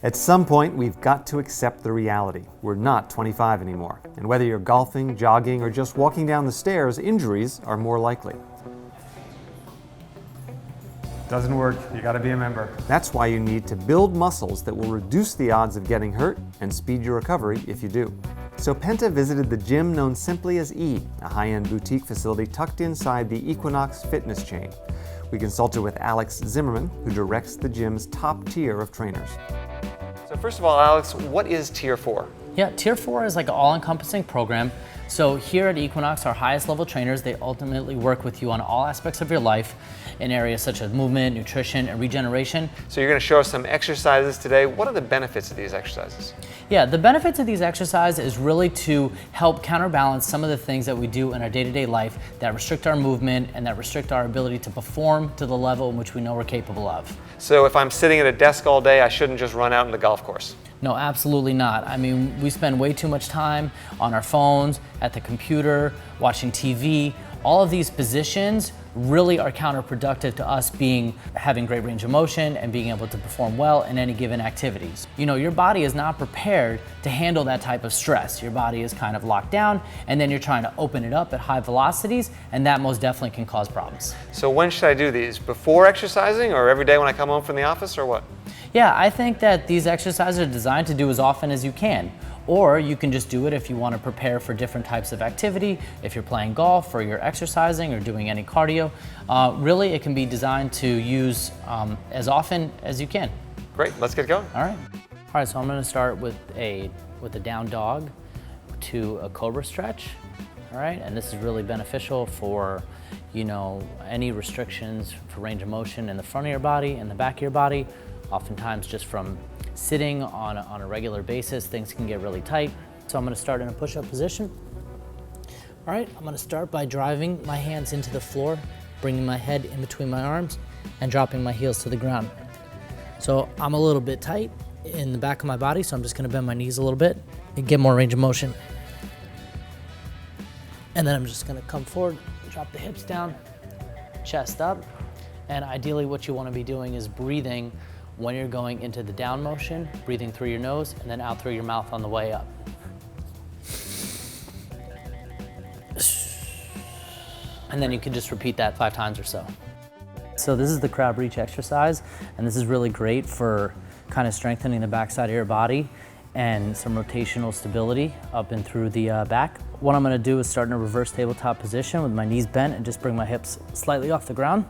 At some point, we've got to accept the reality. We're not 25 anymore. And whether you're golfing, jogging, or just walking down the stairs, injuries are more likely. Doesn't work. You gotta be a member. That's why you need to build muscles that will reduce the odds of getting hurt and speed your recovery if you do. So Penta visited the gym known simply as E, a high-end boutique facility tucked inside the Equinox fitness chain. We consulted with Alex Zimmerman, who directs the gym's top tier of trainers. So first of all, Alex, what is Tier 4? Yeah, Tier 4 is like an all-encompassing program. So here at Equinox, our highest level trainers, they ultimately work with you on all aspects of your life in areas such as movement, nutrition, and regeneration. So you're gonna show us some exercises today. What are the benefits of these exercises? Yeah, the benefits of these exercises is really to help counterbalance some of the things that we do in our day-to-day life that restrict our movement and that restrict our ability to perform to the level in which we know we're capable of. So if I'm sitting at a desk all day, I shouldn't just run out in the golf course? No, absolutely not. I mean, we spend way too much time on our phones, at the computer, watching TV. All of these positions really are counterproductive to us having great range of motion and being able to perform well in any given activities. You know, your body is not prepared to handle that type of stress. Your body is kind of locked down, and then you're trying to open it up at high velocities, and that most definitely can cause problems. So when should I do these? Before exercising, or every day when I come home from the office, or what? Yeah, I think that these exercises are designed to do as often as you can. Or you can just do it if you want to prepare for different types of activity, if you're playing golf or you're exercising or doing any cardio. Really, it can be designed to use as often as you can. Great, let's get going. All right, so I'm going to start with a down dog to a cobra stretch. All right, and this is really beneficial for, you know, any restrictions for range of motion in the front of your body and the back of your body. Oftentimes just from sitting on a regular basis, things can get really tight. So I'm gonna start in a push-up position. All right, I'm gonna start by driving my hands into the floor, bringing my head in between my arms, and dropping my heels to the ground. So I'm a little bit tight in the back of my body, so I'm just gonna bend my knees a little bit and get more range of motion. And then I'm just gonna come forward, drop the hips down, chest up, and ideally what you wanna be doing is breathing when you're going into the down motion, breathing through your nose and then out through your mouth on the way up. And then you can just repeat that 5 times or so. So this is the crab reach exercise, and this is really great for kind of strengthening the backside of your body and some rotational stability up and through the back. What I'm gonna do is start in a reverse tabletop position with my knees bent and just bring my hips slightly off the ground.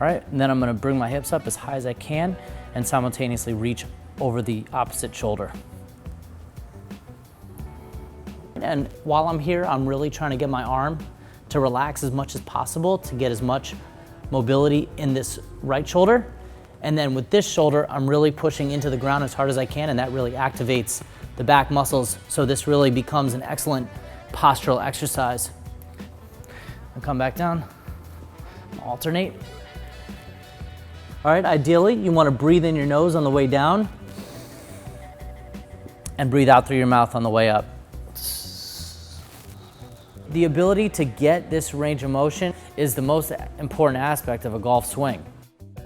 All right, and then I'm gonna bring my hips up as high as I can and simultaneously reach over the opposite shoulder. And while I'm here, I'm really trying to get my arm to relax as much as possible to get as much mobility in this right shoulder. And then with this shoulder, I'm really pushing into the ground as hard as I can, and that really activates the back muscles. So this really becomes an excellent postural exercise. I'll come back down, alternate. All right, ideally, you want to breathe in your nose on the way down and breathe out through your mouth on the way up. The ability to get this range of motion is the most important aspect of a golf swing.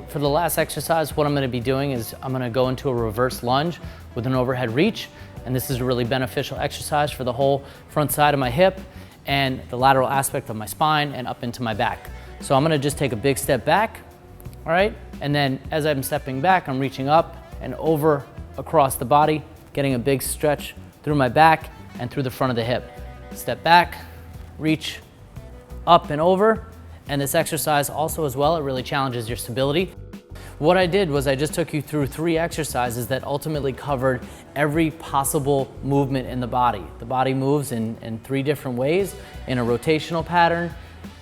For the last exercise, what I'm going to be doing is I'm going to go into a reverse lunge with an overhead reach, and this is a really beneficial exercise for the whole front side of my hip and the lateral aspect of my spine and up into my back. So I'm going to just take a big step back. All right, and then as I'm stepping back, I'm reaching up and over across the body, getting a big stretch through my back and through the front of the hip. Step back, reach up and over, and this exercise also as well, it really challenges your stability. What I did was I just took you through 3 exercises that ultimately covered every possible movement in the body. The body moves in 3 different ways, in a rotational pattern,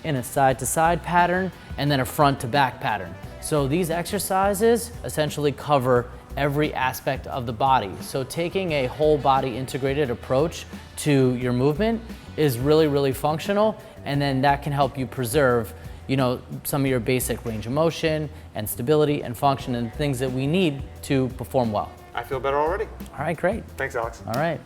in a side-to-side pattern, and then a front-to-back pattern. So these exercises essentially cover every aspect of the body. So taking a whole body integrated approach to your movement is really, really functional, and then that can help you preserve, you know, some of your basic range of motion and stability and function and things that we need to perform well. I feel better already. All right, great. Thanks, Alex. All right.